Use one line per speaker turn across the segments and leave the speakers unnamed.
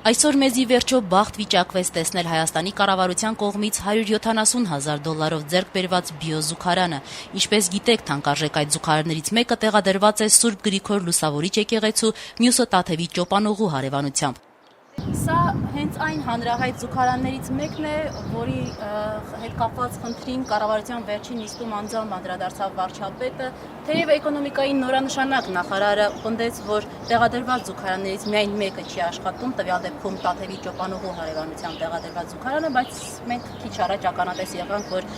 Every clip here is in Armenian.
Այսօր մեզի վերջո բախտ վիճակվեց տեսնել Հայաստանի կառավարության կողմից $170,000 ձեռք բերված բիոզուգարանը։ Ինչպես գիտեք, թանկարժեք այդ զուգարաններից մեկը տեղադրված է Սուրբ Գրիգոր Լուսավորիչ եկեղեցու, մյուսը Տաթևի Ճոպանուղու հարևանությամբ։ Սա հենց այն հանրահայտ զուգարաններից մեկն է, որի հետ կապված խնդրին կառավարության վերջին նիստում անձամբ անդրադարձավ վարչապետը, թեև էկոնոմիկայի նորանշանակ նախարարը պնդեց, որ տեղադրված զուգարաններից միայն մեկը չի աշխատում, տվյալ դեպքում Տաթևի Ճոպանուղու հարևանությամբ տեղադրված զուգարանը, բայց մենք քիչ առաջ ականատես եղանք, որ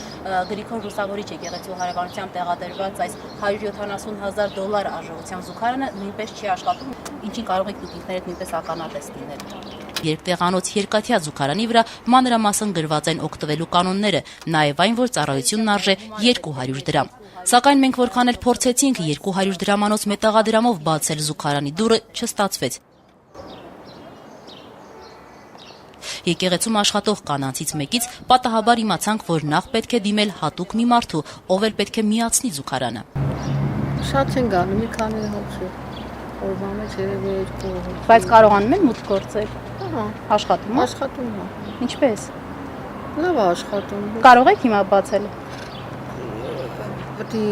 Գրիգոր Լուսավորիչ եկեղեցու հարևանությամբ տեղադրված այս $170,000 արժողությամբ զուգարանը նույնպես չի աշխատում, ինչին կարող եք դուք ինքներդ նույնպես ականատես լինել։ Երբ տեղանոց երկաթյա զուգարանի վրա մանրամասն գրված են օգտվելու կանոնները, նաև այն, որ ծառայությունն արժե $200։ Սակայն մենք որքան էլ փորձեցինք $200 դրամանոց մետաղադրամով բացել զուգարանի դուռը, չստացվեց։ Եկեղեցում աշխատող կանանցից մեկից պատահաբար իմացանք, որ նախ պետք է դիմել հատուկ մի մարդու, ով էլ պետք է միացնի զուգարանը։
Շատ չեն գանում, մի քանի հոգի։ Օրվա մեջ երևի 2 հոգի։
Բայց կարողանում են մուտք գործել։ Աշխատում է։
Աշխատում է։
Ինչպես։
Լավ է աշխատում։
Կարող եք հիմա բացել։
Պետք է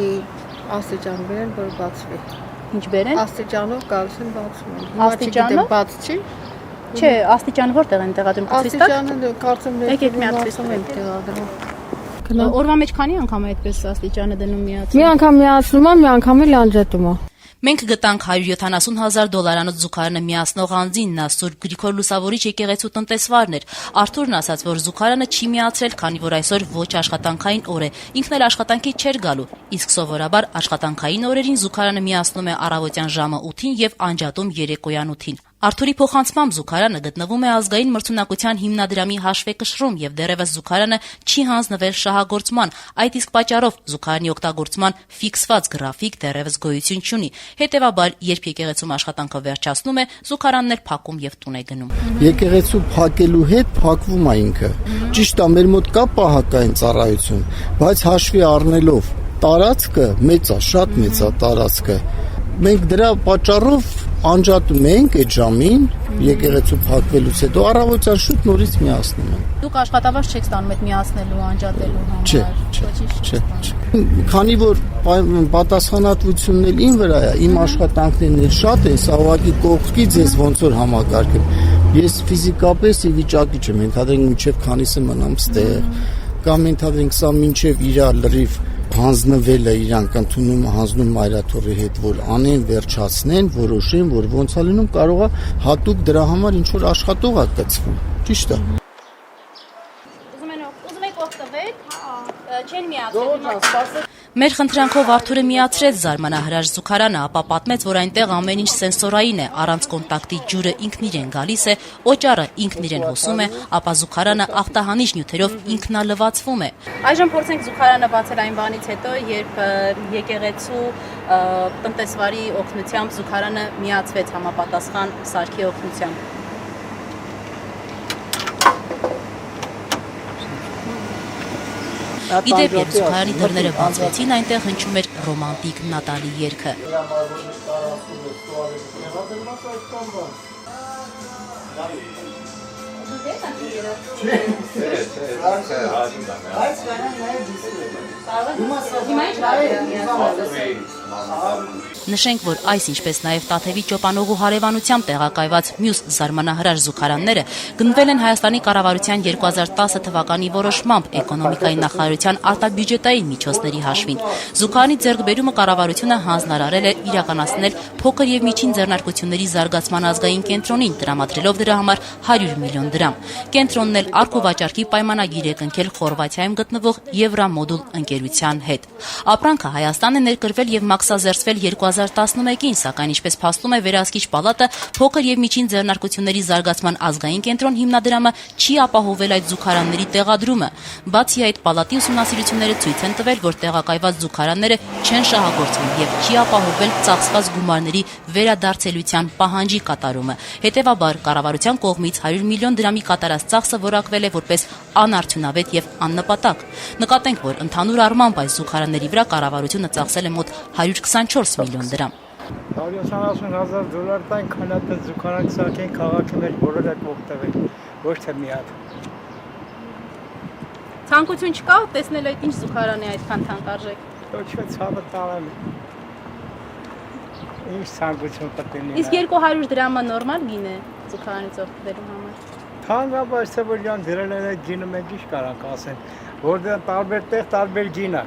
աստիճան բերեն, որ բացվի։
Ինչ բերեն։
Աստիճանով գալիս են բացում են։
Աստիճանով
բաց չի։
Չէ, աստիճանը որտեղ են տեղադրում։
Աստիճանը կարծում եմ
եկեք մի հատ տեսնում եմ տեղադրում։ Օրվա մեջ քանի անգամ է այդպես աստիճանը դնում միացում։
Մի անգամ միացնում եմ, մի անգամ էլ անջատում եմ։
Մենք գտանք $170,000 զուգարանը միացնող անձին, նա Սուրբ Գրիգոր Լուսավորիչ եկեղեցու տնտեսվարն էր։ Արթուրն ասաց, որ զուգարանը չի միացրել, քանի որ այսօր ոչ աշխատանքային օր է։ Ինքն էլ աշխատանքի չէր գալու, իսկ սովորաբար աշխատանքային օրերին զուգարանը միացնում է առավոտյան ժամը 8-ին եւ անջատում երեկոյան 8-ին։ Արթուրի փոխանցմամբ զուգարանը գտնվում է ազգային մրցունակության հիմնադրամի հաշվեկշռում եւ դեռևս զուգարանը չի հանձնվել շահագործման, այդ իսկ պատճառով զուգարանի օգտագործման ֆիքսված գրաֆիկ դեռևս գոյություն չունի։ Հետևաբար, երբ եկեղեցում աշխատանքը վերջացնում է, զուգարանն էլ փակում եւ տուն է գնում։
Եկեղեցու փակելու հետ փակվում է ինքը։ Ճիշտ է, մեր մոտ կա պահակային ծառայություն, բայց հաշվի առնելով տարածքը մեծ է, շատ մեծ է տարածքը։ Մենք դրա պատճառով անջատում ենք այդ ժամին, եկեղեցու փակվելուց հետո առավոտյան շուտ նորից միացնում ենք։
Դուք աշխատավարձ չեք ստանում այդ միացնելու, անջատելու համար։
Չէ։ Քանի որ պատասխանատվությունն էլ ին վրա է, իմ աշխատանքներն էլ շատ են, սա ուղղակի կողքի ձեզ ոնց որ համակարգեմ։ Ես ֆիզիկապես ի վիճակի չեմ, ենթադրենք մինչև քանիսը մնամ ստեղ, կամ ենթադրենք սա մինչև իր լրիվ հանձնվելը իրանք ընդունում հանձնում մայրաթորի հետ, որ անեն վերջացնեն, որոշեն, որ ոնց է լինում, կարող է հատուկ դրա համար ինչ որ աշխատող է կծվում։ Ճիշտ է։
Ուզում եք օգտվել, չեն միացել։ Մեր խնդրանքով Արթուրը միացրեց զարմանահրաշ զուգարանը, ապա պատմեց, որ այնտեղ ամեն ինչ սենսորային է, առանց կոնտակտի ջուրը ինքն իրեն գալիս է, օճառը ինքն իրեն հոսում է, ապա զուգարանը ախտահանիչ նյութերով ինքնալվացվում է։ Այժմ փորձենք զուգարանը բացել այն բանից հետո, երբ եկեղեցու տնտեսվարի օգնությամբ զուգարանը միացվեց համապատասխան սարքի օգնությամբ։ Իդեպ, երբ զուգարանի դռները բացվեցին, այնտեղ հնչում էր ռոմանտիկ Նատալի երգը։ Նշենք, որ այս ինչպես նաև Տաթևի Ճոպանուղու հարևանությամբ տեղակայված մյուս զարմանահրաշ զուգարանները գնվել են Հայաստանի կառավարության 2010 թվականի որոշմամբ էկոնոմիկայի նախարարության արտաբյուջետային միջոցների հաշվին։ Զուգարանի ձեռքբերումը կառավարությունը հանձնարարել է իրականացնել փոքր եւ միջին ձեռնարկությունների զարգացման ազգային կենտրոնին, տրամադրելով դրա համար $100 միլիոն։ Կենտրոնն էլ արկուվաճառքի պայմանագիր է կնքել Խորվաթիայում գտնվող Եվրամոդուլ ընկերության հետ։ Ապրանքը Հայաստան է ներկրվել եւ մաքսազերծվել 2011-ին, սակայն ինչպես փաստում է Վերահսկիչ պալատը, փոքր եւ միջին ձեռնարկությունների զարգացման ազգային կենտրոն հիմնադրամը չի ապահովել այդ զուգարանների տեղադրումը։ Բացի այդ, պալատի ուսումնասիրությունները ցույց են տվել, որ տեղակայված զուգարանները չեն շահագործվում եւ չի ապահովել ծախսված գումարների վերադարձելիության պահանջի կատարումը։ Հետևաբար, կառավարության կողմից $100 միլիոն կատարած ծախսը որակվել է որպես անարդյունավետ եւ աննպատակ։ Նկատենք, որ ընդհանուր առմամբ այս զուգարանների վրա կառավարությունը ծախսել է մոտ $124 միլիոն։
$170,000 տան քանատը զուգարան ցակեն քաղաքի մեջ բոլորը կօգտվել, ոչ թե մի հատ։
Ցանկություն չկա տեսնել այդ ինչ զուգարան է այդքան թանկարժեք։
Ոչ թե ցավը տալն։ Ինչ ցանկություն պետք է։
Իսկ 200 դրամը նորմալ գին է զուգարանից օգտվելու համար։
Թանկաբար սեվորյան դրել են այդ գինը մենք ինչ կարանք ասեն, որտեղ տարբեր տեղ տարբեր գին է։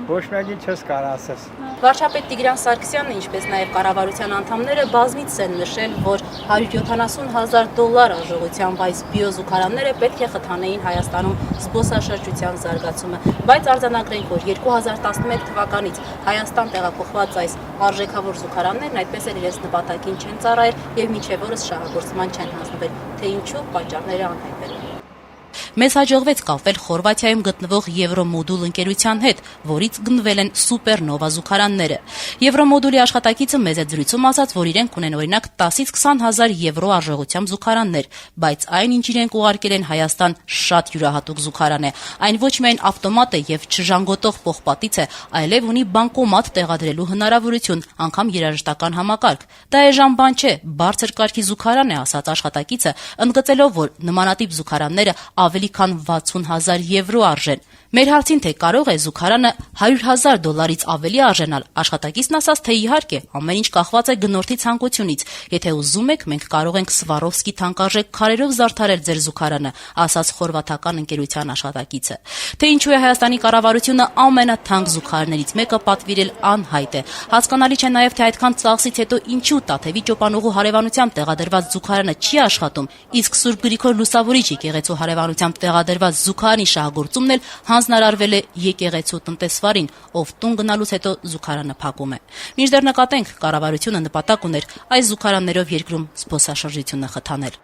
Ոչ մեկին չես կարող ասես։
Վարչապետ Տիգրան Սարգսյանն, ինչպես նաև կառավարության անդամները բազմիցս են նշել, որ $170,000 արժողությամբ այս բիոզուգարանները պետք է խթանեին Հայաստանում զբոսաշրջության զարգացումը, բայց արձանագրենք, որ 2011 թվականից Հայաստան տեղափոխված այս արժեքավոր զուգարաններն այդպես էլ իրենց նպատակին չեն ծառայել եւ մինչեւ օրս շահագործման չեն հանձնվել, թե ինչու պատճառները անհայտ են։ Մեզ հաջողվեց կապվել Խորվաթիայում գտնվող Եվրոմոդուլ ընկերության հետ, որից գնվել են սուպերնովա զուգարանները։ Եվրոմոդուլի աշխատակիցը մեծ զրույցում ասաց, որ իրենք ունեն օրինակ 10-ից 20,000 եվրո արժողությամբ զուգարաններ, բայց այն, ինչ իրենք ուղարկել են Հայաստան, շատ յուրահատուկ զուգարան է։ Այն ոչ միայն ավտոմատ է եւ չժանգոտող պողպատից է, այլև ունի բանկոմատ տեղադրելու հնարավորություն, անգամ երաժշտական համակարգ։ Դա էժան բան չէ, բարձր կարգի զուգարան է, ասաց աշխատակիցը, ընդգծելով, որ նմանատիպ զուգարանները ավելի քան 60,000 եվրո արժեն։ Մեր հարցին, թե կարող է զուգարանը $100,000-ից ավելի արժենալ, աշխատակիցն ասաց, թե իհարկե, ամեն ինչ կախված է գնորդի ցանկությունից։ Եթե ուզում եք, մենք կարող ենք Սվարովսկի թանկարժեք քարերով զարդարել ձեր զուգարանը, ասաց խորվաթական ընկերության աշխատակիցը։ Թե ինչու է Հայաստանի կառավարությունը ամենաթանկ զուգարներից մեկը պատվիրել անհայտ է։ Հասկանալի չէ նաև, թե այդքան ծախսից հետո ինչու Տաթևի ճոպանուղու հարևանությամբ տեղադրված զուգարանը չի աշխատում, իսկ Սուրբ Գրիգոր Լուսավորիչ եկեղեցու հարևանությամբ տեղադրված զուգարանի շահագործումն էլ հանձնարարվել է եկեղեցու տնտեսվարին, ով տուն գնալուց հետո զուգարանը փակում է։ Մինչդեռ նկատենք, կառավարությունը նպատակ ուներ այս զուգարաններով երկրում զբոսաշրջությունը խթանել։